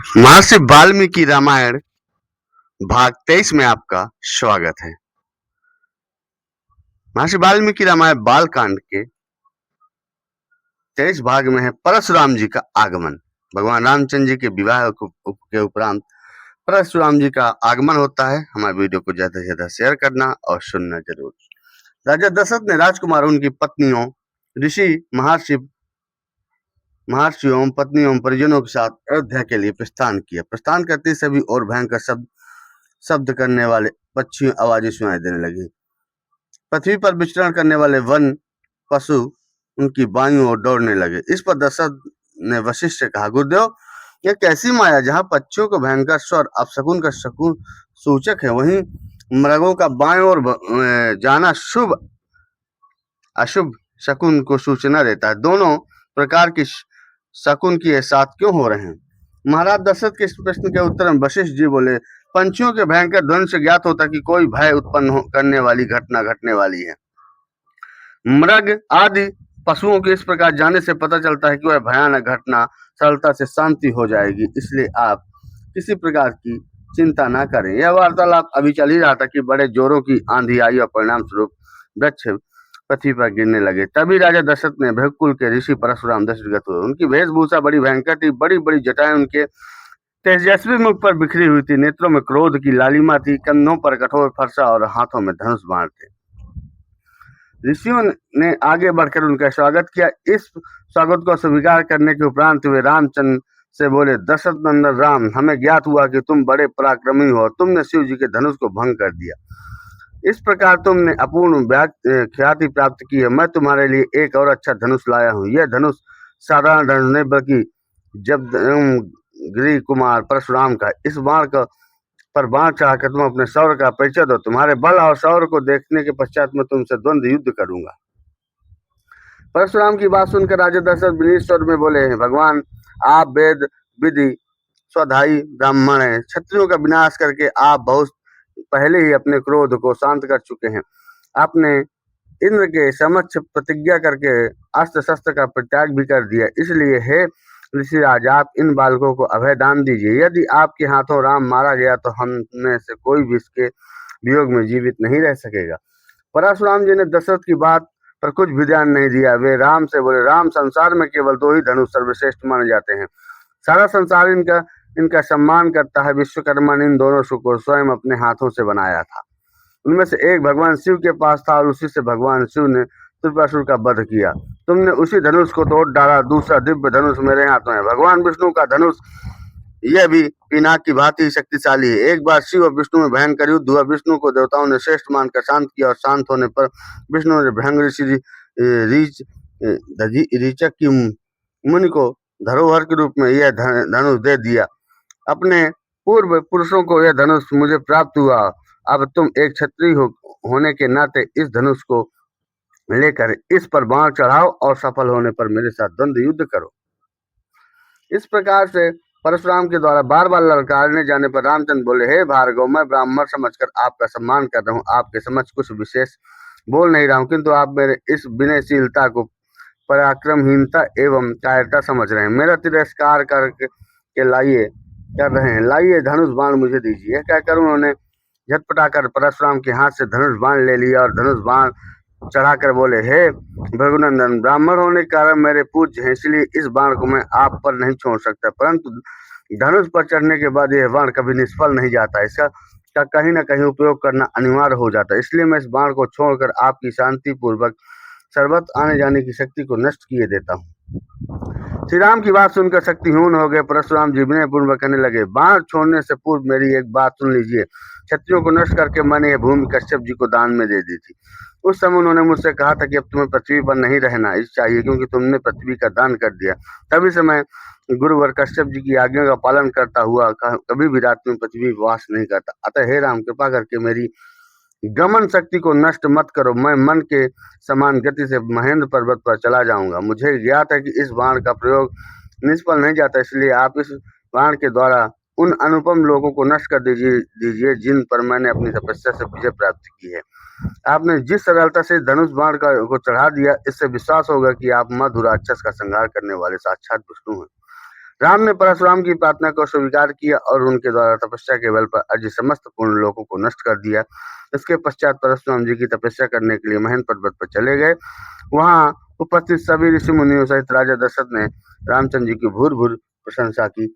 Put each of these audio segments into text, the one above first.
महर्षि वाल्मीकि रामायण भाग 23 में आपका स्वागत है। महर्षि वाल्मीकि रामायण बालकांड के 23 भाग में है परशुराम जी का आगमन। भगवान रामचंद्र जी के विवाह के उपरांत परशुराम जी का आगमन होता है। हमारे वीडियो को ज्यादा से ज्यादा शेयर करना और सुनना जरूर। राजा दशरथ ने राजकुमार, उनकी पत्नियों, ऋषि, महर्षियों, पत्नियों, परिजनों के साथ अयोध्या के लिए प्रस्थान किया। प्रस्थान करते सभी और भयंकर शब्द करने वाले पक्षी आवाजें सुनाई देने लगी। पृथ्वी पर विचरण करने वाले वन पशु उनकी बाइयों ओर दौड़ने लगे। इस पर दशरथ ने वशिष्ठ से कहा, गुरुदेव, यह कैसी माया, जहाँ पक्षियों का भयंकर स्वर अपशकुन का शकुन सूचक है, वहीं मृगों का बायों ओर जाना शुभ अशुभ शकुन को सूचना देता है। दोनों प्रकार की शकुन की साथ क्यों हो रहे हैं? महाराज दशरथ के इस प्रश्न के उत्तर में वशिष्ठ जी बोले, पंछियों के भयंकर ध्वनि से ज्ञात होता कि कोई भय उत्पन्न करने वाली घटना घटने वाली है। मृग आदि पशुओं के इस प्रकार जाने से पता चलता है कि वह भयानक घटना सरलता से शांति हो जाएगी, इसलिए आप किसी प्रकार की चिंता ना करें। यह वार्तालाप अभी चल ही रहा था कि बड़े जोरों की आंधी आई और परिणाम स्वरूप वृक्ष पृथ्वी पर गिरने लगे। तभी राजा दशरथ ने भृगुकुल के ऋषि परशुराम दशरथ हुए। उनकी वेशभूषा बड़ी भयंकर थी। बड़ी बड़ी जटाएं उनके तेजस्वी मुख पर बिखरी हुई थी। नेत्रों में क्रोध की लालिमा थी। कंधों पर कठोर फरसा और हाथों में धनुष बाण थे। ऋषियों ने आगे बढ़कर उनका स्वागत किया। इस स्वागत को स्वीकार करने के उपरांत वे रामचंद्र से बोले, दशरथ नंदन राम, हमें ज्ञात हुआ कि तुम बड़े पराक्रमी हो और तुमने शिव जी के धनुष को भंग कर दिया। इस प्रकार तुमने अपूर्ण ख्याति प्राप्त की है। मैं तुम्हारे लिए एक और अच्छा धनुष लाया हूँ। यह धनुष साधारण धनुष नहीं, बल्कि जब गिरी कुमार परशुराम का। इस बाण का पर बाण चढ़ाकर तुम अपने शौर्य का परिचय दो। तुम्हारे बल और शौर्य को देखने के पश्चात मैं तुमसे द्वंद्व युद्ध करूंगा। परशुराम की बात सुनकर राजा दशरथ विनीत स्वर में बोले हैं, भगवान, आप वेद विधि स्वधाई ब्राह्मण हैं। क्षत्रियों का विनाश करके आप बहुत पहले ही अपने क्रोध को शांत कर चुके हैं। आपने इंद्र के समक्ष प्रतिज्ञा करके अस्त्र शस्त्र का परित्याग भी कर दिया। इसलिए हे ऋषिराज, आप इन बालकों को अभय दान दीजिए। यदि आपके हाथों राम मारा गया तो हम में से कोई भी इसके वियोग में जीवित नहीं रह सकेगा। परशुराम जी ने दशरथ की बात पर कुछ भी ध्यान नहीं दिया। वे राम से बोले, राम, संसार में केवल दो ही धनुष सर्वश्रेष्ठ माने जाते हैं। सारा संसार इनका सम्मान करता है। विश्वकर्मा ने इन दोनों को स्वयं अपने हाथों से बनाया था। उनमें से एक भगवान शिव के पास था और उसी से भगवान शिव ने त्रिपुरासुर का वध किया। तुमने उसी धनुष को तोड़ डाला। दूसरा दिव्य धनुष मेरे हाथों है, भगवान विष्णु का धनुष। यह भी पिनाक की भांति शक्तिशाली है। एक बार शिव और विष्णु में भयंकर युद्ध हुआ। विष्णु को देवताओं ने श्रेष्ठ मानकर शांत किया और शांत होने पर विष्णु ने भृंग ऋषि रीचक की मुनि को धरोहर के रूप में यह धनुष दे दिया। अपने पूर्व पुरुषों को यह धनुष मुझे प्राप्त हुआ। अब तुम एक क्षत्रिय होने के नाते इस धनुष को लेकर इस पर बाण चढ़ाओ और सफल होने पर मेरे साथ द्वंद्व युद्ध करो। इस प्रकार से परशुराम के द्वारा बार बार ललकारने जाने पर रामचंद्र बोले, हे भार्गव, मैं ब्राह्मण समझकर आपका सम्मान कर रहा हूँ। आपके समझ कुछ विशेष बोल नहीं रहा हूँ, किंतु आप मेरे इस विनयशीलता को पराक्रमहीनता एवं कायरता समझ रहे हैं। मेरा तिरस्कार कर रहे हैं। लाइए, धनुष बाण मुझे दीजिए। कहकर उन्होंने झटपटाकर परशुराम के हाथ से धनुष बाण ले लिया और धनुष बाण चढ़ाकर बोले, हे भृगुनंदन, ब्राह्मण होने के कारण मेरे पूज्य हैं, इसलिए इस बाण को मैं आप पर नहीं छोड़ सकता, परंतु धनुष पर चढ़ने के बाद यह बाण कभी निष्फल नहीं जाता। इसका कहीं न कहीं उपयोग करना अनिवार्य हो जाता है। इसलिए मैं इस बाण को छोड़कर आपकी शांति पूर्वक सर्वत्र आने जाने की शक्ति को नष्ट किए देता हूँ। श्री राम की बात सुनकर शक्तिहीन हो गए। परशुराम जी विनय पूर्वक कहने लगे, बाण छोड़ने से पूर्व मेरी एक बात सुन लीजिए। क्षत्रियों को नष्ट करके मैंने यह भूमि कश्यप जी को दान में दे दी थी। उस समय उन्होंने मुझसे कहा था कि अब तुम्हें पृथ्वी पर नहीं रहना चाहिए, क्योंकि तुमने पृथ्वी का दान कर दिया। तभी से मैं गुरुवर कश्यप जी की आज्ञा का पालन करता हुआ कभी भी रात में पृथ्वी वास नहीं करता। अतः हे राम, कृपा करके मेरी गमन शक्ति को नष्ट मत करो। मैं मन के समान गति से महेंद्र पर्वत पर चला जाऊंगा। मुझे ज्ञात है कि इस बाण का प्रयोग निष्फल नहीं जाता, इसलिए आप इस बाण के द्वारा उन अनुपम लोगों को नष्ट कर दीजिए जिन पर मैंने अपनी तपस्या से विजय प्राप्त की है। आपने जिस सरलता से धनुष बाण को चढ़ा दिया, इससे विश्वास होगा कि आप मधुर राक्षस का संहार करने वाले साक्षात विष्णु हैं। राम ने परशुराम की प्रार्थना को स्वीकार किया और उनके द्वारा तपस्या के बल पर अर्जित समस्त पूर्ण लोकों को नष्ट कर दिया। इसके पश्चात परशुराम जी की तपस्या करने के लिए महेंद्र पर्वत पर चले गए। वहां उपस्थित सभी ऋषि मुनियों सहित राजा दशरथ ने रामचंद्र जी की भूर भूर प्रशंसा की।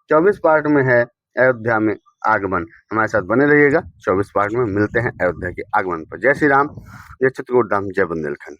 24 पार्ट में है अयोध्या में आगमन। हमारे साथ बने रहिएगा। 24 पार्ट में मिलते हैं अयोध्या के आगमन पर। जय श्री राम, जय चित्रकूट धाम, जय बुंदेलखंड।